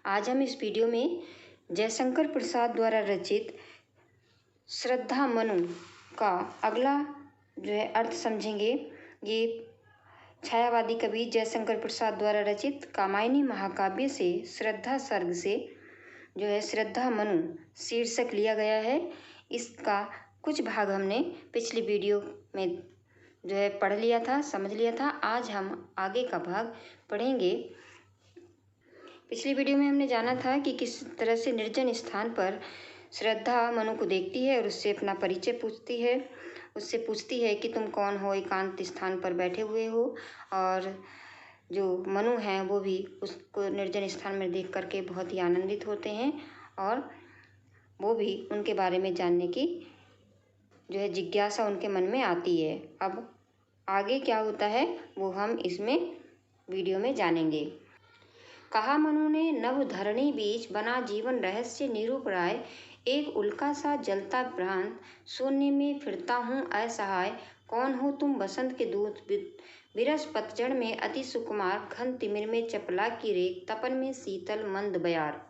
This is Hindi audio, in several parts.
आज हम इस वीडियो में जयशंकर प्रसाद द्वारा रचित श्रद्धा मनु का अगला अर्थ समझेंगे। ये छायावादी कवि जयशंकर प्रसाद द्वारा रचित कामायनी महाकाव्य से श्रद्धा सर्ग से श्रद्धा मनु शीर्षक लिया गया है। इसका कुछ भाग हमने पिछली वीडियो में पढ़ लिया था, समझ लिया था। आज हम आगे का भाग पढ़ेंगे। पिछली वीडियो में हमने जाना था कि किस तरह से निर्जन स्थान पर श्रद्धा मनु को देखती है और उससे अपना परिचय पूछती है। उससे पूछती है कि तुम कौन हो, एकांत स्थान पर बैठे हुए हो। और जो मनु हैं वो भी उसको निर्जन स्थान में देख करके बहुत ही आनंदित होते हैं और वो भी उनके बारे में जानने की जिज्ञासा उनके मन में आती है। अब आगे क्या होता है वो हम इसमें वीडियो में जानेंगे। कहा मनु ने नव धरणी बीच बना जीवन रहस्य निरूप राय, एक उल्का सा जलता भ्रांत शून्य में फिरता हूँ असहाय। कौन हो तुम बसंत के दूत विरस पतझड़ में अति सुकुमार, घन तिमिर में चपला की रेख, तपन में शीतल मंद बयार।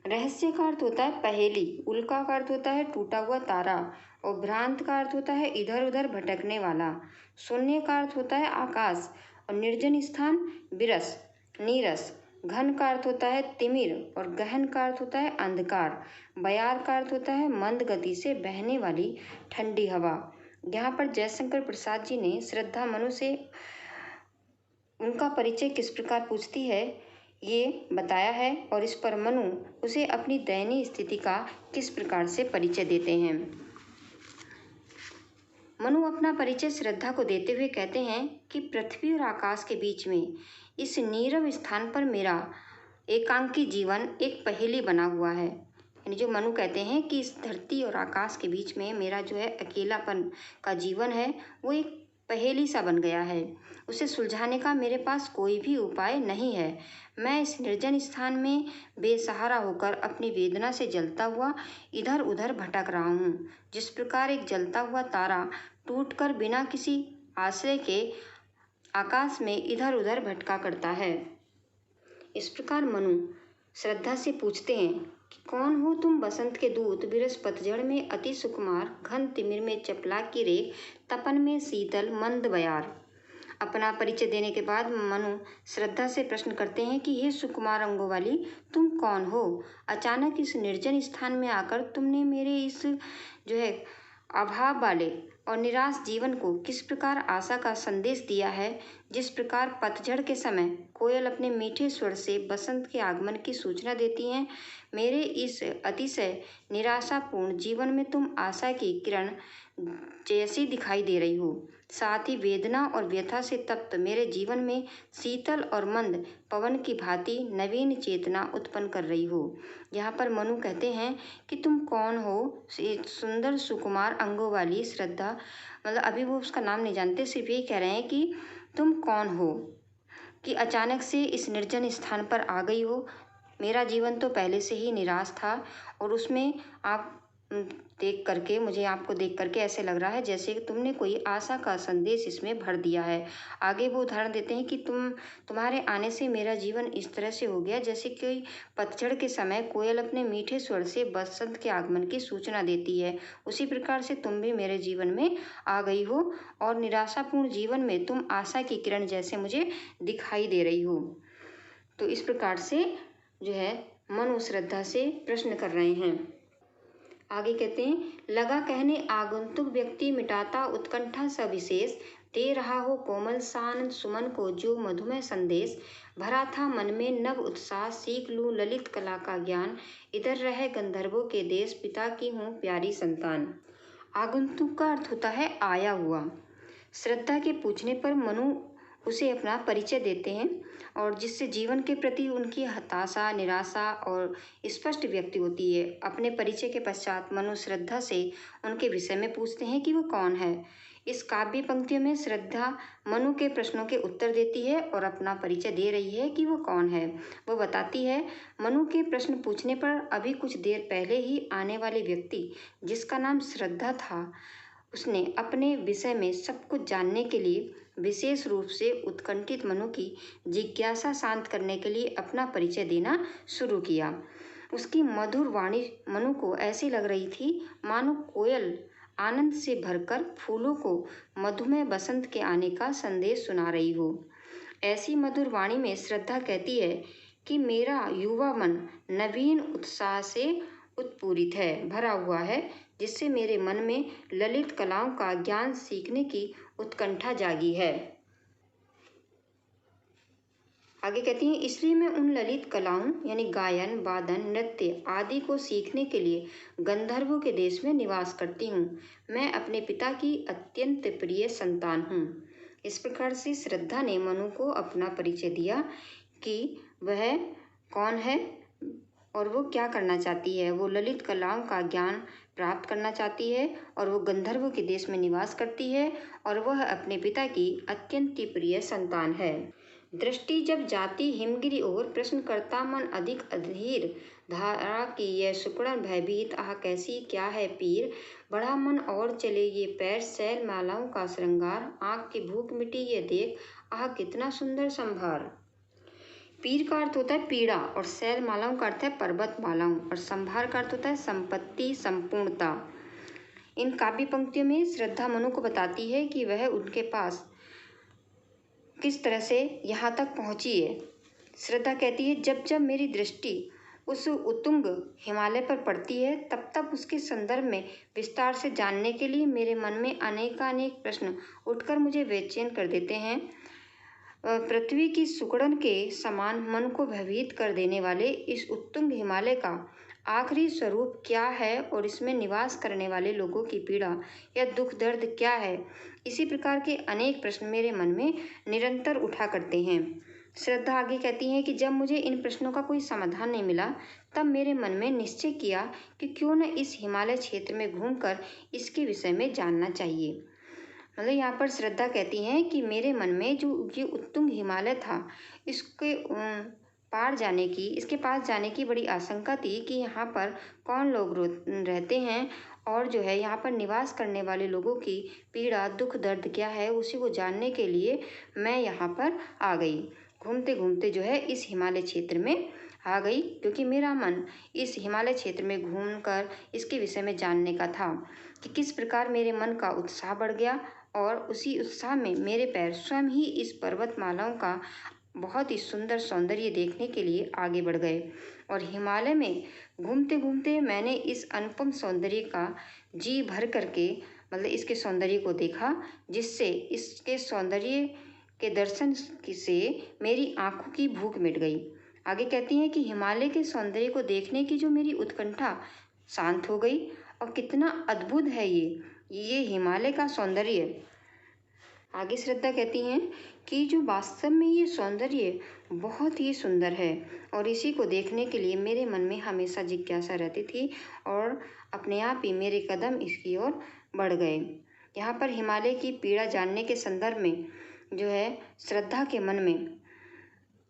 रहस्य का अर्थ होता है पहेली, उल्का का अर्थ होता है टूटा हुआ तारा और भ्रांत का अर्थ होता है इधर उधर भटकने वाला। शून्य का अर्थ होता है आकाश और निर्जन स्थान विरस नीरस। घन का अर्थ होता है तिमिर और गहन का अर्थ होता है अंधकार। बयार का अर्थ होता है मंद गति से बहने वाली ठंडी हवा। यहाँ पर जयशंकर प्रसाद जी ने श्रद्धा मनु से उनका परिचय किस प्रकार पूछती है ये बताया है और इस पर मनु उसे अपनी दयनीय स्थिति का किस प्रकार से परिचय देते हैं। मनु अपना परिचय श्रद्धा को देते हुए कहते हैं कि पृथ्वी और आकाश के बीच में इस नीरव स्थान पर मेरा एकांकी जीवन एक पहेली बना हुआ है। यानी जो मनु कहते हैं कि इस धरती और आकाश के बीच में मेरा अकेलापन का जीवन है वो एक पहेली सा बन गया है। उसे सुलझाने का मेरे पास कोई भी उपाय नहीं है। मैं इस निर्जन स्थान में बेसहारा होकर अपनी वेदना से जलता हुआ इधर उधर भटक रहा हूँ। जिस प्रकार एक जलता हुआ तारा टूटकर बिना किसी आश्रय के आकाश में इधर उधर भटका करता है, इस प्रकार मनु श्रद्धा से पूछते हैं कि कौन हो तुम बसंत के दूत विरस पतझड़ में अति सुकुमार, घन तिमिर में चपला की रेख, तपन में शीतल मंद बयार। अपना परिचय देने के बाद मनु श्रद्धा से प्रश्न करते हैं कि हे सुकुमार अंगों वाली, तुम कौन हो? अचानक इस निर्जन स्थान में आकर तुमने मेरे इस अभाव वाले और निराश जीवन को किस प्रकार आशा का संदेश दिया है। जिस प्रकार पतझड़ के समय कोयल अपने मीठे स्वर से बसंत के आगमन की सूचना देती हैं, मेरे इस अतिशय निराशापूर्ण जीवन में तुम आशा की किरण जैसी दिखाई दे रही हो। साथ ही वेदना और व्यथा से तप्त मेरे जीवन में शीतल और मंद पवन की भांति नवीन चेतना उत्पन्न कर रही हो। यहाँ पर मनु कहते हैं कि तुम कौन हो? सुंदर सुकुमार अंगों वाली श्रद्धा, मतलब अभी वो उसका नाम नहीं जानते, सिर्फ ये कह रहे हैं कि तुम कौन हो कि अचानक से इस निर्जन स्थान पर आ गई हो। मेरा जीवन तो पहले से ही निराश था और उसमें आप मुझे आपको देख करके ऐसे लग रहा है जैसे कि तुमने कोई आशा का संदेश इसमें भर दिया है। आगे वो उदाहरण देते हैं कि तुम्हारे आने से मेरा जीवन इस तरह से हो गया जैसे कि पतझड़ के समय कोयल अपने मीठे स्वर से बसंत के आगमन की सूचना देती है, उसी प्रकार से तुम भी मेरे जीवन में आ गई हो और निराशापूर्ण जीवन में तुम आशा की किरण जैसे मुझे दिखाई दे रही हो। तो इस प्रकार से मनु श्रद्धा से प्रश्न कर रहे हैं। आगे कहते हैं, लगा कहने आगंतुक व्यक्ति मिटाता उत्कंठा सविशेष, दे रहा हो कोमल सानंद सुमन को जो मधुमय संदेश। भरा था मन में नव उत्साह, सीख लूं ललित कला का ज्ञान, इधर रहे गंधर्वों के देश, पिता की हूँ प्यारी संतान। आगंतुक का अर्थ होता है आया हुआ। श्रद्धा के पूछने पर मनु उसे अपना परिचय देते हैं और जिससे जीवन के प्रति उनकी हताशा, निराशा और स्पष्ट व्यक्ति होती है। अपने परिचय के पश्चात मनु श्रद्धा से उनके विषय में पूछते हैं कि वो कौन है। इस काव्य पंक्तियों में श्रद्धा मनु के प्रश्नों के उत्तर देती है और अपना परिचय दे रही है कि वो कौन है। वो बताती है, मनु के प्रश्न पूछने पर अभी कुछ देर पहले ही आने वाले व्यक्ति जिसका नाम श्रद्धा था, उसने अपने विषय में सब कुछ जानने के लिए विशेष रूप से उत्कंठित मनु की जिज्ञासा शांत करने के लिए अपना परिचय देना शुरू किया। उसकी मधुर वाणी मनु को ऐसी लग रही थी मानो कोयल आनंद से भरकर फूलों को मधुमय बसंत के आने का संदेश सुना रही हो। ऐसी मधुर वाणी में श्रद्धा कहती है कि मेरा युवा मन नवीन उत्साह से उत्पूरित है, भरा हुआ है, जिससे मेरे मन में ललित कलाओं का ज्ञान सीखने की उत्कंठा जागी है। आगे कहती हैं, इसलिए मैं उन ललित कलाओं यानी गायन, वादन, नृत्य आदि को सीखने के लिए गंधर्वों के देश में निवास करती हूँ। मैं अपने पिता की अत्यंत प्रिय संतान हूँ। इस प्रकार से श्रद्धा ने मनु को अपना परिचय दिया कि वह कौन है और वो क्या करना चाहती है। वो ललित कलाओं का ज्ञान प्राप्त करना चाहती है और वो गंधर्वों के देश में निवास करती है और वह अपने पिता की अत्यंत प्रिय संतान है। दृष्टि जब जाती हिमगिरी ओर, प्रश्न करता मन अधिक अधीर, धारा की यह सुकड़न भयभीत, आह कैसी क्या है पीर, बढ़ा मन और चले ये पैर, शैल मालाओं का श्रृंगार, आँख की भूख मिटी ये देख, आह कितना सुंदर संभार। पीर का अर्थ होता है पीड़ा और शैल मालाओं का अर्थ है पर्वत मालाओं और संभार का अर्थ होता है संपत्ति, संपूर्णता। इन काव्य पंक्तियों में श्रद्धा मनु को बताती है कि वह उनके पास किस तरह से यहाँ तक पहुँची है। श्रद्धा कहती है, जब जब मेरी दृष्टि उस उत्तुंग हिमालय पर पड़ती है, तब तब उसके संदर्भ में विस्तार से जानने के लिए मेरे मन में अनेकानेक प्रश्न उठकर मुझे बेचैन कर देते हैं। पृथ्वी की सुकड़न के समान मन को भयभीत कर देने वाले इस उत्तुंग हिमालय का आखिरी स्वरूप क्या है और इसमें निवास करने वाले लोगों की पीड़ा या दुख दर्द क्या है, इसी प्रकार के अनेक प्रश्न मेरे मन में निरंतर उठा करते हैं। श्रद्धा आगे कहती हैं कि जब मुझे इन प्रश्नों का कोई समाधान नहीं मिला, तब मेरे मन में निश्चय किया कि क्यों न इस हिमालय क्षेत्र में घूमकर इसके विषय में जानना चाहिए। मतलब यहाँ पर श्रद्धा कहती हैं कि मेरे मन में जो ये उत्तुंग हिमालय था, इसके इसके पास जाने की बड़ी आशंका थी कि यहाँ पर कौन लोग रहते हैं और जो है यहाँ पर निवास करने वाले लोगों की पीड़ा, दुख दर्द क्या है, उसी को जानने के लिए मैं यहाँ पर आ गई। घूमते घूमते जो है इस हिमालय क्षेत्र में आ गई, क्योंकि मेरा मन इस हिमालय क्षेत्र में घूमकर इसके विषय में जानने का था कि किस प्रकार मेरे मन का उत्साह बढ़ गया और उसी उत्साह में मेरे पैर स्वयं ही इस पर्वतमालाओं का बहुत ही सुंदर सौंदर्य देखने के लिए आगे बढ़ गए। और हिमालय में घूमते घूमते मैंने इस अनुपम सौंदर्य का जी भर करके मतलब इसके सौंदर्य को देखा, जिससे इसके सौंदर्य के दर्शन से मेरी आंखों की भूख मिट गई। आगे कहती हैं कि हिमालय के सौंदर्य को देखने की जो मेरी उत्कंठा शांत हो गई। और कितना अद्भुत है ये हिमालय का सौंदर्य। आगे श्रद्धा कहती हैं कि जो वास्तव में ये सौंदर्य बहुत ही सुंदर है और इसी को देखने के लिए मेरे मन में हमेशा जिज्ञासा रहती थी और अपने आप ही मेरे कदम इसकी ओर बढ़ गए। यहाँ पर हिमालय की पीड़ा जानने के संदर्भ में जो है श्रद्धा के मन में,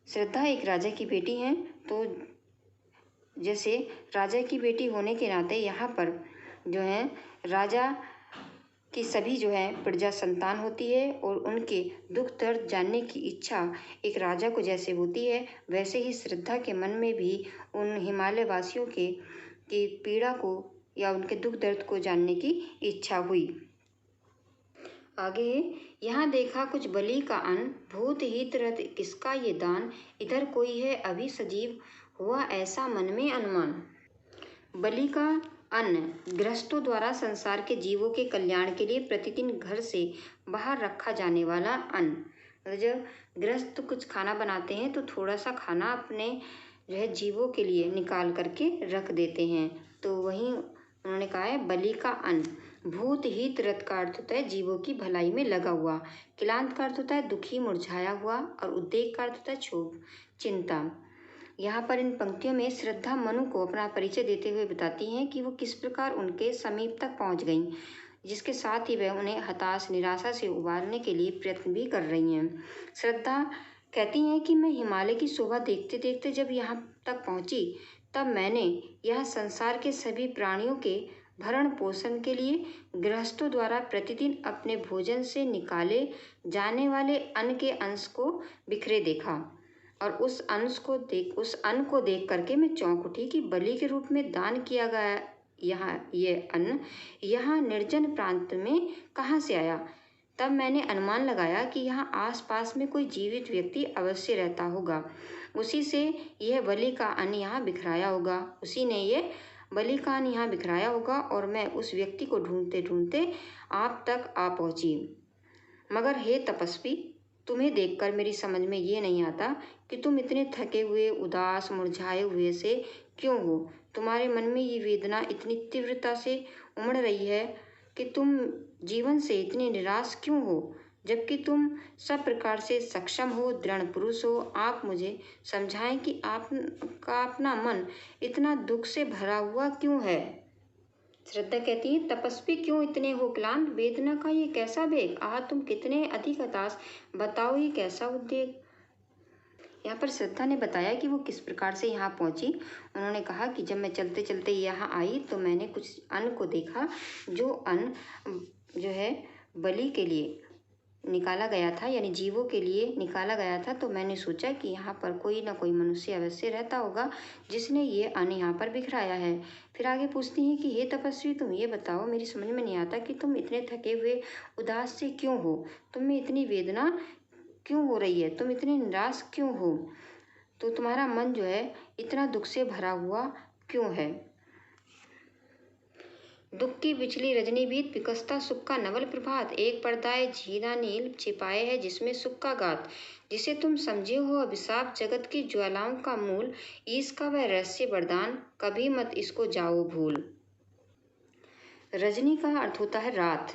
श्रद्धा एक राजा की बेटी हैं, तो जैसे राजा की बेटी होने के नाते यहाँ पर जो है राजा की सभी जो है प्रजा संतान होती है और उनके दुख दर्द जानने की इच्छा एक राजा को जैसे होती है, वैसे ही श्रद्धा के मन में भी उन हिमालय वासियों की पीड़ा को या उनके दुख दर्द को जानने की इच्छा हुई। आगे, यहाँ देखा कुछ बलि का अन्न, भूत हित रथ किसका ये दान, इधर कोई है अभी सजीव, हुआ ऐसा मन में अनुमान। बलि का अन्न गृहस्थों द्वारा संसार के जीवों के कल्याण के लिए प्रतिदिन घर से बाहर रखा जाने वाला अन्न। जब गृहस्थ कुछ खाना बनाते हैं तो थोड़ा सा खाना अपने जो है जीवों के लिए निकाल करके रख देते हैं, तो वहीं उन्होंने कहा है बलि का अन्न। भूत हित रथ का अर्थ होता है जीवों की भलाई में लगा हुआ, क्लांत का अर्थ होता है दुखी मुरझाया हुआ और उद्वेग का अर्थ होता है क्षोभ चिंता। यहाँ पर इन पंक्तियों में श्रद्धा मनु को अपना परिचय देते हुए बताती हैं कि वो किस प्रकार उनके समीप तक पहुँच गईं, जिसके साथ ही वह उन्हें हताश निराशा से उबारने के लिए प्रयत्न भी कर रही हैं। श्रद्धा कहती हैं कि मैं हिमालय की शोभा देखते देखते जब यहाँ तक पहुँची, तब मैंने यह संसार के सभी प्राणियों के भरण पोषण के लिए गृहस्थों द्वारा प्रतिदिन अपने भोजन से निकाले जाने वाले अन्न के अंश को बिखरे देखा, और उस अन्न को देख करके मैं चौंक उठी कि बलि के रूप में दान किया गया ये अन्न यहाँ निर्जन प्रांत में कहाँ से आया। तब मैंने अनुमान लगाया कि यहाँ आसपास में कोई जीवित व्यक्ति अवश्य रहता होगा, उसी से यह बलि का अन्न यहाँ बिखराया होगा, उसी ने ये बलि का अन्न यहाँ बिखराया होगा। और मैं उस व्यक्ति को ढूंढते ढूंढते आप तक आ पहुंची। मगर हे तपस्वी, तुम्हें देखकर मेरी समझ में ये नहीं आता कि तुम इतने थके हुए, उदास, मुरझाए हुए से क्यों हो। तुम्हारे मन में ये वेदना इतनी तीव्रता से उमड़ रही है कि तुम जीवन से इतने निराश क्यों हो, जबकि तुम सब प्रकार से सक्षम हो, दृढ़ पुरुष हो। आप मुझे समझाएं कि आपका अपना मन इतना दुख से भरा हुआ क्यों है। श्रद्धा कहती है, तपस्वी क्यों इतने हो क्लांत, वेदना का ये कैसा वेग, आह तुम कितने अधिक हताश, बताओ ये कैसा उद्वेग। यहाँ पर श्रद्धा ने बताया कि वो किस प्रकार से यहाँ पहुँची। उन्होंने कहा कि जब मैं चलते चलते यहाँ आई तो मैंने कुछ अन्न को देखा, जो अन्न जो है बलि के लिए निकाला गया था, यानी जीवों के लिए निकाला गया था। तो मैंने सोचा कि यहाँ पर कोई ना कोई मनुष्य अवश्य रहता होगा जिसने ये अन्न यहाँ पर बिखराया है। फिर आगे पूछती हैं कि हे तपस्वी, तुम ये बताओ, मेरी समझ में नहीं आता कि तुम इतने थके हुए, उदास से क्यों हो, तुम में इतनी वेदना क्यों हो रही है, तुम इतने निराश क्यों हो, तो तुम्हारा मन जो है इतना दुख से भरा हुआ क्यों है। दुख की बिचली रजनी बीत, विकसता सुख का नवल प्रभात, एक पर्दाए झीना नील छिपाए है जिसमें सुख का गात, जिसे तुम समझे हो अभिशाप जगत की ज्वालाओं का मूल, ईश का वह रहस्य वरदान, कभी मत इसको जाओ भूल। रजनी का अर्थ होता है रात,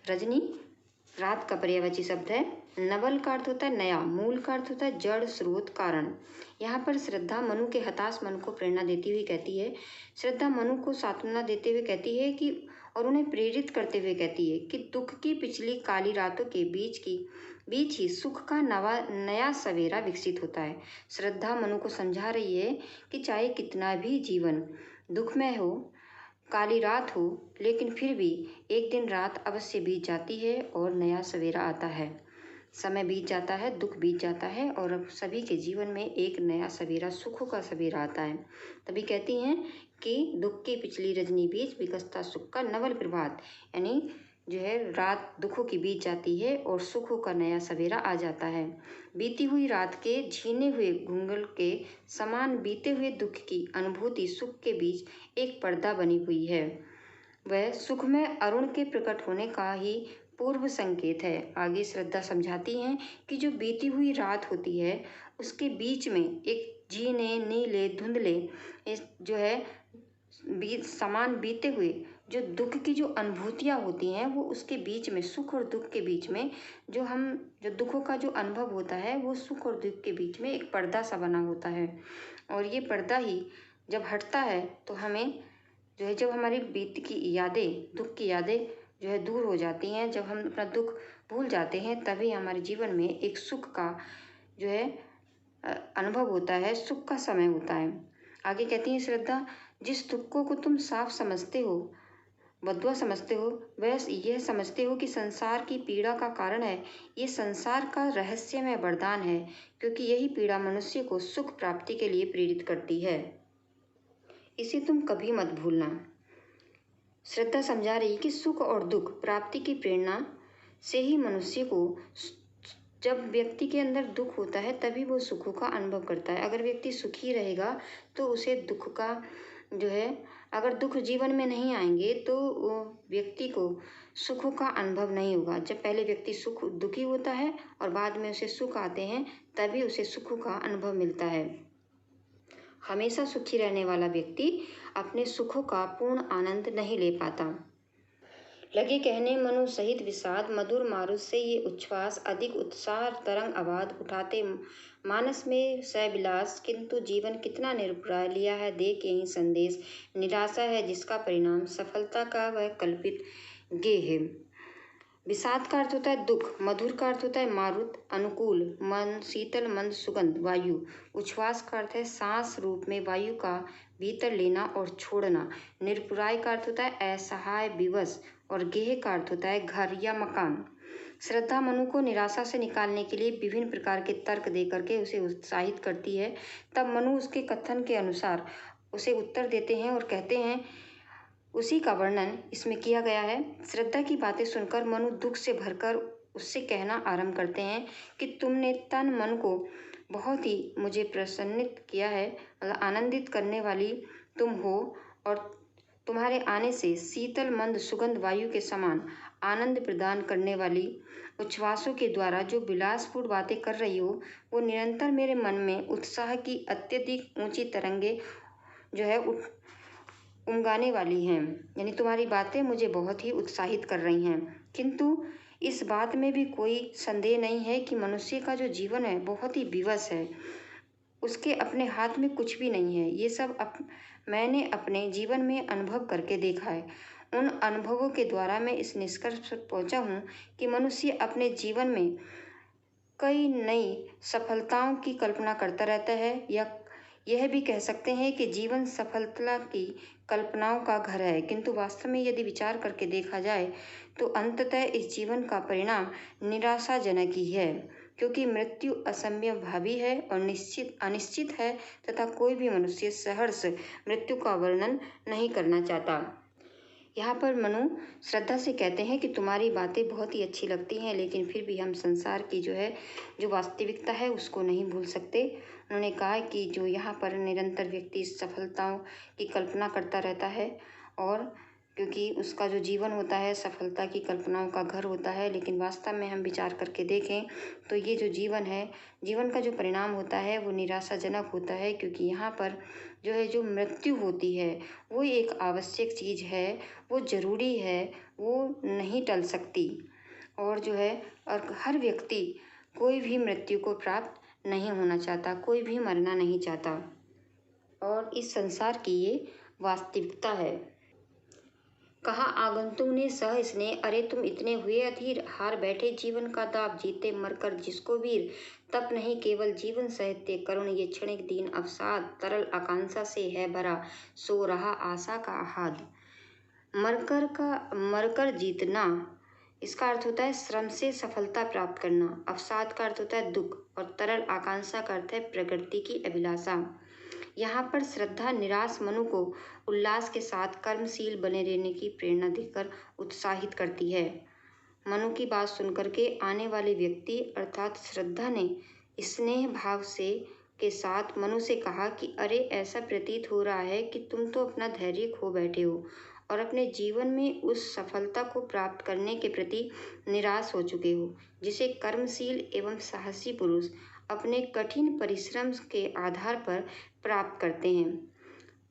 रजनी रात का पर्यायवाची शब्द है। नवल का अर्थ होता है नया, मूल का अर्थ होता है जड़, स्रोत, कारण। यहाँ पर श्रद्धा मनु के हताश मन को प्रेरणा देती हुई कहती है, श्रद्धा मनु को सांत्वना देते हुए कहती है कि, और उन्हें प्रेरित करते हुए कहती है कि दुख की पिछली काली रातों के बीच ही सुख का नया सवेरा विकसित होता है। श्रद्धा मनु को समझा रही है कि चाहे कितना भी जीवन दुखमय हो, काली रात हो, लेकिन फिर भी एक दिन रात अवश्य बीत जाती है और नया सवेरा आता है। समय बीत जाता है, दुख बीत जाता है और अब सभी के जीवन में एक नया सवेरा, सुखों का सवेरा आता है। तभी कहती हैं कि दुख की पिछली रजनी बीच, विकसता सुख का नवल प्रभात, यानी जो है रात दुखों की बीत जाती है और सुखों का नया सवेरा आ जाता है। बीती हुई रात के झीने हुए घुंघल के समान बीते हुए दुख की अनुभूति सुख के बीच एक पर्दा बनी हुई है। वह सुख में अरुण के प्रकट होने का ही पूर्व संकेत है। आगे श्रद्धा समझाती हैं कि जो बीती हुई रात होती है उसके बीच में एक झीने, नीले, धुंधले जो है समान बीते हुए जो दुख की जो अनुभूतियाँ होती हैं, वो उसके बीच में, सुख और दुख के बीच में जो दुखों का जो अनुभव होता है, वो सुख और दुख के बीच में एक पर्दा सा बना होता है। और ये पर्दा ही जब हटता है तो हमें जो है, जब हमारी बीत की यादें, दुख की यादें जो है दूर हो जाती हैं, जब हम अपना दुख भूल जाते हैं, तभी हमारे जीवन में एक सुख का जो है अनुभव होता है, सुख का समय होता है। आगे कहती हैं श्रद्धा, जिस दुखों को तुम साफ समझते हो, बद्वा समझते हो, वह यह समझते हो कि संसार की पीड़ा का कारण है। ये संसार का रहस्यमय वरदान है, क्योंकि यही पीड़ा मनुष्य को सुख प्राप्ति के लिए प्रेरित करती है। इसे तुम कभी मत भूलना। श्रद्धा समझा रही कि सुख और दुख प्राप्ति की प्रेरणा से ही मनुष्य को, जब व्यक्ति के अंदर दुख होता है तभी वो सुखों का अनुभव करता है। अगर व्यक्ति सुखी रहेगा तो उसे दुख का जो है, अगर दुख जीवन में नहीं आएंगे तो वो व्यक्ति को सुखों का अनुभव नहीं होगा। जब पहले व्यक्ति दुखी होता है और बाद में उसे सुख आते हैं, तभी उसे सुखों का अनुभव मिलता है। हमेशा सुखी रहने वाला व्यक्ति अपने सुखों का पूर्ण आनंद नहीं ले पाता। लगे कहने मनु सहित विषाद, मधुर मारुत से ये उच्छ्वास, अधिक उत्साह तरंग आवाज उठाते मानस में सविलास, किंतु जीवन कितना निरुपरा, लिया है दे के ही संदेश, निराशा है जिसका परिणाम, सफलता का वह कल्पित गेह है। विषाद का अर्थ होता है दुख, मधुर का अर्थ होता है मारुत, अनुकूल मन, शीतल मंद सुगंध वायु। उच्छ्वास का अर्थ है सांस रूप में वायु का भीतर लेना और छोड़ना। निरपुराय का अर्थ होता है असहाय विवश, और गेह का अर्थ होता है घर या मकान। श्रद्धा मनु को निराशा से निकालने के लिए विभिन्न प्रकार के तर्क दे करके उसे उत्साहित करती है। तब मनु उसके कथन के अनुसार उसे उत्तर देते हैं और कहते हैं, उसी का वर्णन इसमें किया गया है। श्रद्धा की बातें सुनकर मनु दुख से भरकर उससे कहना आरंभ करते हैं कि तुमने तन मन को बहुत ही मुझे प्रसन्नित किया है, मतलब आनंदित करने वाली तुम हो, और तुम्हारे आने से शीतल मंद सुगंध वायु के समान आनंद प्रदान करने वाली उच्छ्वासों के द्वारा जो विलासपूर्ण बातें कर रही हो, वो निरंतर मेरे मन में उत्साह की अत्यधिक ऊंची तरंगे जो है उमगाने वाली हैं। यानी तुम्हारी बातें मुझे बहुत ही उत्साहित कर रही हैं। किंतु इस बात में भी कोई संदेह नहीं है कि मनुष्य का जो जीवन है बहुत ही विवश है, उसके अपने हाथ में कुछ भी नहीं है। ये सब मैंने अपने जीवन में अनुभव करके देखा है। उन अनुभवों के द्वारा मैं इस निष्कर्ष पर पहुंचा हूँ कि मनुष्य अपने जीवन में कई नई सफलताओं की कल्पना करता रहता है, या यह भी कह सकते हैं कि जीवन सफलता की कल्पनाओं का घर है। किंतु वास्तव में यदि विचार करके देखा जाए तो अंततः इस जीवन का परिणाम निराशाजनक ही है, क्योंकि मृत्यु असंभवी है और अनिश्चित है, तथा कोई भी मनुष्य सहर्ष मृत्यु का वर्णन नहीं करना चाहता। यहाँ पर मनु श्रद्धा से कहते हैं कि तुम्हारी बातें बहुत ही अच्छी लगती हैं, लेकिन फिर भी हम संसार की जो वास्तविकता है उसको नहीं भूल सकते। उन्होंने कहा कि जो यहाँ पर निरंतर व्यक्ति सफलताओं की कल्पना करता रहता है, और क्योंकि उसका जो जीवन होता है सफलता की कल्पनाओं का घर होता है, लेकिन वास्तव में हम विचार करके देखें तो ये जो जीवन है, जीवन का जो परिणाम होता है वो निराशाजनक होता है, क्योंकि यहाँ पर जो मृत्यु होती है वो एक आवश्यक चीज़ है, वो ज़रूरी है, वो नहीं टल सकती। और और हर व्यक्ति कोई भी मृत्यु को प्राप्त नहीं होना चाहता, कोई भी मरना नहीं चाहता, और इस संसार की ये वास्तविकता है। कहा आगंतुक ने सह स्नेह, अरे तुम इतने हुए अधीर, हार बैठे जीवन का दाव, जीते मरकर जिसको वीर, तप नहीं केवल जीवन साहित्य, करुण ये क्षणिक दीन अवसाद, तरल आकांक्षा से है भरा, सो रहा आशा का आहाद। मरकर जीतना, इसका अर्थ होता है श्रम से सफलता प्राप्त करना। अवसाद का अर्थ होता है दुख, और तरल आकांक्षा का अर्थ है प्रकृति की अभिलाषा। यहाँ पर श्रद्धा निराश मनु को उल्लास के साथ कर्मशील बने रहने की प्रेरणा देकर उत्साहित करती है। मनु की बात सुनकर के आने वाले व्यक्ति अर्थात श्रद्धा ने स्नेह भाव से के साथ मनु से कहा कि अरे ऐसा प्रतीत हो रहा है कि तुम तो अपना धैर्य खो बैठे हो और अपने जीवन में उस सफलता को प्राप्त करने के प्रति निराश हो चुके हो, जिसे कर्मशील एवं साहसी पुरुष अपने कठिन परिश्रम के आधार पर प्राप्त करते हैं।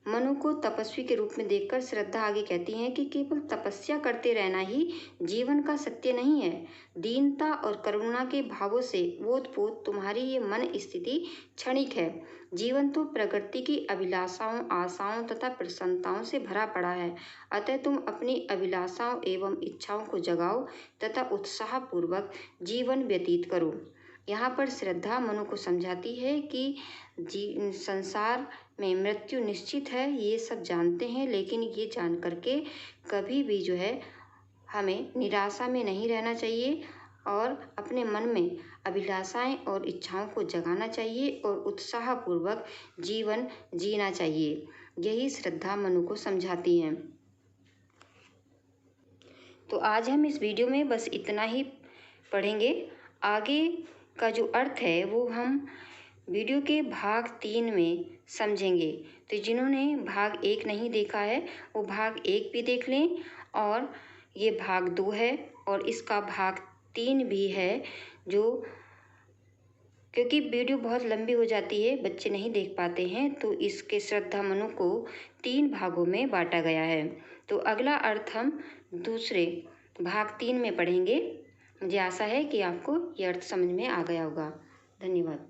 मनु को तपस्वी के रूप में देखकर श्रद्धा आगे कहती हैं कि केवल तपस्या करते रहना ही जीवन का सत्य नहीं है। दीनता और करुणा के भावों से ओतप्रोत तुम्हारी ये मन स्थिति क्षणिक है। जीवन तो प्रकृति की अभिलाषाओं, आशाओं तथा प्रसन्नताओं से भरा पड़ा है। अतः तुम अपनी अभिलाषाओं एवं इच्छाओं को जगाओ तथा उत्साहपूर्वक जीवन व्यतीत करो। यहाँ पर श्रद्धा मनु को समझाती है कि संसार में मृत्यु निश्चित है, ये सब जानते हैं, लेकिन ये जान करके कभी भी हमें निराशा में नहीं रहना चाहिए और अपने मन में अभिलाषाएं और इच्छाओं को जगाना चाहिए और उत्साहपूर्वक जीवन जीना चाहिए। यही श्रद्धा मनु को समझाती हैं। तो आज हम इस वीडियो में बस इतना ही पढ़ेंगे। आगे का जो अर्थ है वो हम वीडियो के भाग 3 में समझेंगे। तो जिन्होंने भाग 1 नहीं देखा है वो भाग 1 भी देख लें, और ये भाग 2 है और इसका भाग 3 भी है, जो क्योंकि वीडियो बहुत लंबी हो जाती है, बच्चे नहीं देख पाते हैं, तो इसके श्रद्धा मनु को 3 भागों में बांटा गया है। तो अगला अर्थ हम दूसरे भाग 3 में पढ़ेंगे। मुझे आशा है कि आपको ये अर्थ समझ में आ गया होगा। धन्यवाद।